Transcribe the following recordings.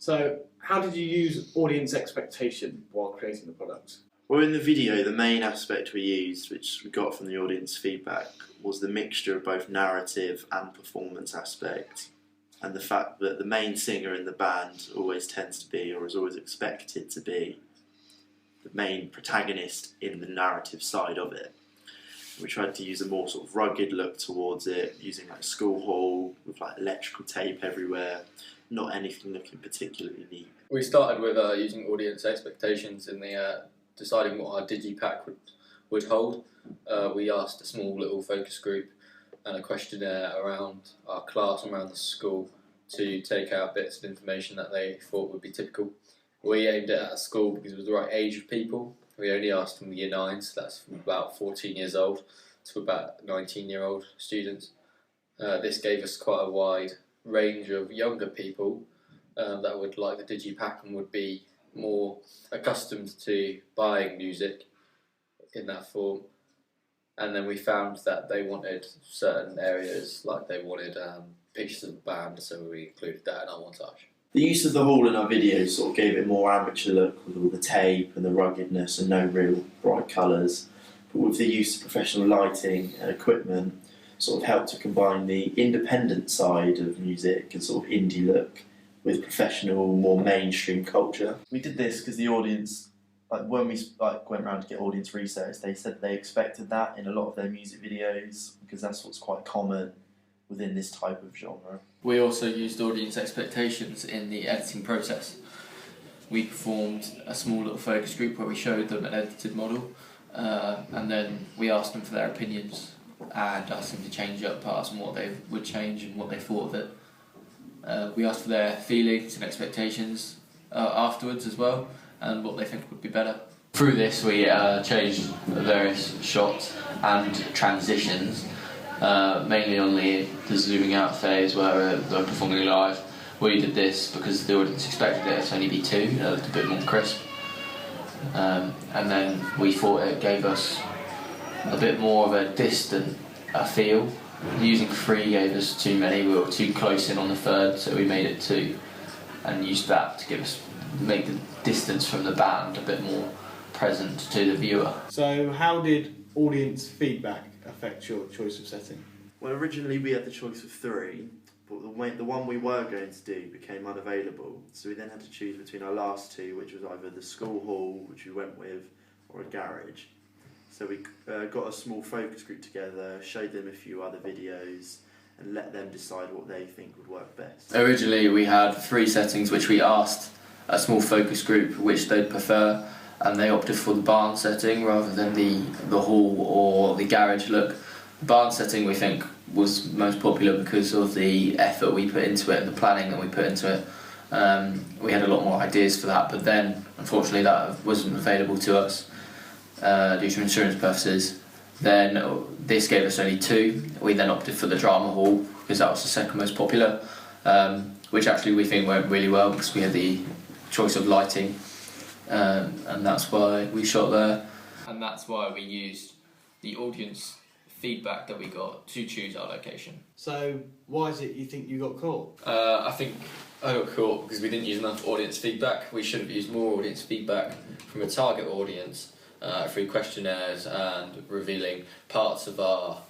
So, how did you use audience expectation while creating the product? Well, in the video, the main aspect we used, which we got from the audience feedback, was the mixture of both narrative and performance aspect, and the fact that the main singer in the band always tends to be, or is always expected to be, the main protagonist in the narrative side of it. We tried to use a more sort of rugged look towards it, using like a school hall with like electrical tape everywhere, not anything looking particularly neat. We started with using audience expectations in the deciding what our digipack would hold. We asked a small little focus group and a questionnaire around our class and around the school to take out bits of information that they thought would be typical. We aimed it at a school because it was the right age of people. We only asked from year 9, so that's from about 14 years old to about 19-year-old students. This gave us quite a wide range of younger people that would like the digipack and would be more accustomed to buying music in that form. And then we found that they wanted certain areas, like they wanted pictures of the band, so we included that in our montage. The use of the hall in our videos sort of gave it a more amateur look with all the tape and the ruggedness and no real bright colours. But with the use of professional lighting and equipment, sort of helped to combine the independent side of music and sort of indie look with professional, more mainstream culture. We did this because the audience, like when we went around to get audience research, they said they expected that in a lot of their music videos because that's what's quite common within this type of genre. We also used audience expectations in the editing process. We performed a small little focus group where we showed them an edited model and then we asked them for their opinions and asked them to change up parts and what they would change and what they thought of it. We asked for their feelings and expectations afterwards as well and what they think would be better. Through this we changed various shots and transitions, mainly on the zooming out phase where they're performing live. We did this because the audience expected it to only be 2, it looked a bit more crisp. And then we thought it gave us a bit more of a distant feel. Using 3 gave us too many, we were too close in on the 3rd, so we made it 2 and used that to make the distance from the band a bit more present to the viewer. So, how did audience feedback affect your choice of setting? Well, originally we had the choice of 3, but the one we were going to do became unavailable, so we then had to choose between our last 2, which was either the school hall, which we went with, or a garage. So we got a small focus group together, showed them a few other videos, and let them decide what they think would work best. Originally we had 3 settings which we asked a small focus group which they'd prefer, and they opted for the barn setting rather than the hall or the garage look. The barn setting we think was most popular because of the effort we put into it and the planning that we put into it. We had a lot more ideas for that, but then unfortunately that wasn't available to us due to insurance purposes. Then this gave us only 2. We then opted for the drama hall because that was the second most popular, which actually we think went really well because we had the choice of lighting, and that's why we shot there. And that's why we used the audience feedback that we got to choose our location. So, why is it you think you got caught? I think I got caught because we didn't use enough audience feedback. We should have used more audience feedback from a target audience through questionnaires and revealing parts of our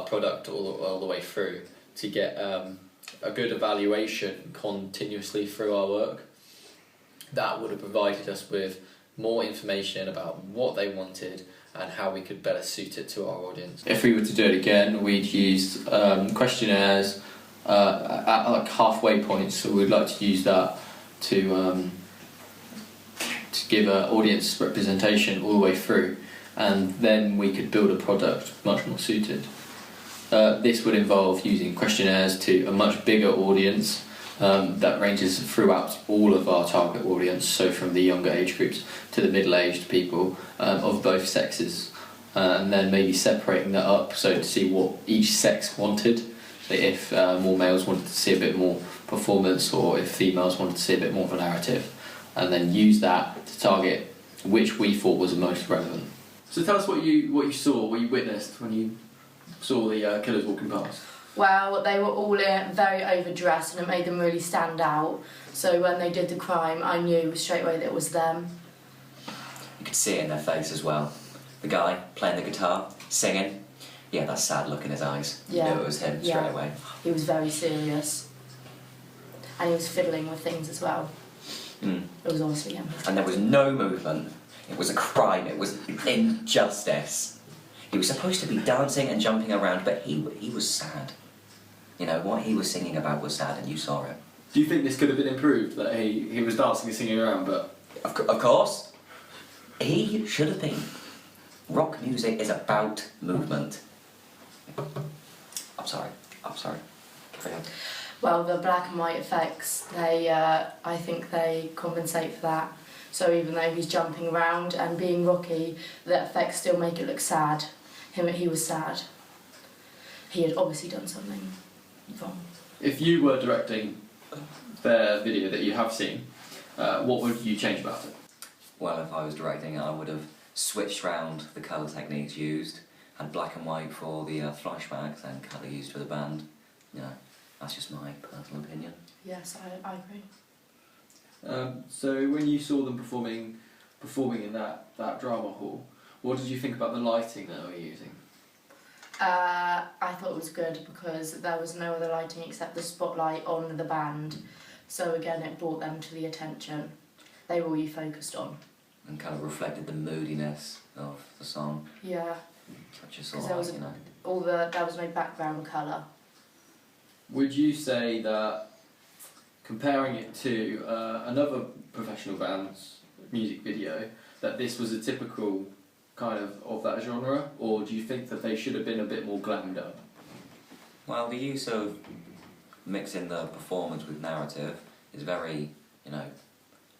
product all the way through to get a good evaluation continuously through our work. That would have provided us with more information about what they wanted and how we could better suit it to our audience. If we were to do it again, we'd use questionnaires at like halfway points, so we'd like to use that to give an audience representation all the way through, and then we could build a product much more suited. This would involve using questionnaires to a much bigger audience that ranges throughout all of our target audience, so from the younger age groups to the middle-aged people of both sexes, and then maybe separating that up so to see what each sex wanted. So if more males wanted to see a bit more performance, or if females wanted to see a bit more of a narrative, and then use that to target which we thought was the most relevant. So tell us what you saw, what you witnessed when you saw the killers walking past. Well, they were all very overdressed and it made them really stand out. So when they did the crime, I knew straight away that it was them. You could see it in their face as well. The guy playing the guitar, singing, yeah, that sad look in his eyes. Yeah. You knew it was him straight away. He was very serious. And he was fiddling with things as well. Mm. It was obviously him. And there was no movement. It was a crime. It was injustice. He was supposed to be dancing and jumping around, but he was sad. You know, what he was singing about was sad, and you saw it. Do you think this could have been improved? That he was dancing and singing around, but Of course. He should have been. Rock music is about movement. I'm sorry. Carry on. Well, the black and white effects, I think they compensate for that. So even though he's jumping around and being rocky, the effects still make it look sad. He was sad. He had obviously done something wrong. if you were directing their video that you have seen, what would you change about it? Well, if I was directing, I would have switched round the colour techniques used, had black and white for the flashbacks and colour used for the band. You know, that's just my personal opinion. Yes, I agree. So when you saw them performing in that drama hall, what did you think about the lighting that they were using? I thought it was good because there was no other lighting except the spotlight on the band. So again, it brought them to the attention. They were all you focused on. And kind of reflected the moodiness of the song. Yeah. Such a sort Because there of, was you know. there was no background colour. Would you say that, comparing it to another professional band's music video, that this was a typical kind of that genre, or do you think that they should have been a bit more glammed up? Well, the use of mixing the performance with narrative is very, you know,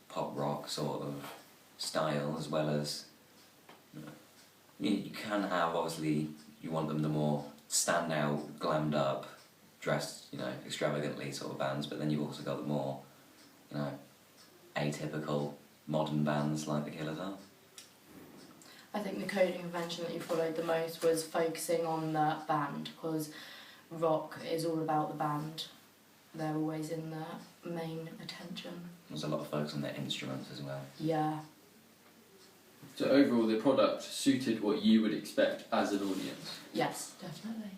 pop rock sort of style, as well as, you know, you can have, obviously, you want them the more stand out, glammed up, dressed, you know, extravagantly sort of bands, but then you've also got the more, you know, atypical modern bands like the Killers are. I think the coding convention that you followed the most was focusing on the band, because rock is all about the band. They're always in the main attention. There's a lot of focus on their instruments as well. Yeah. So overall, the product suited what you would expect as an audience. Yes, definitely.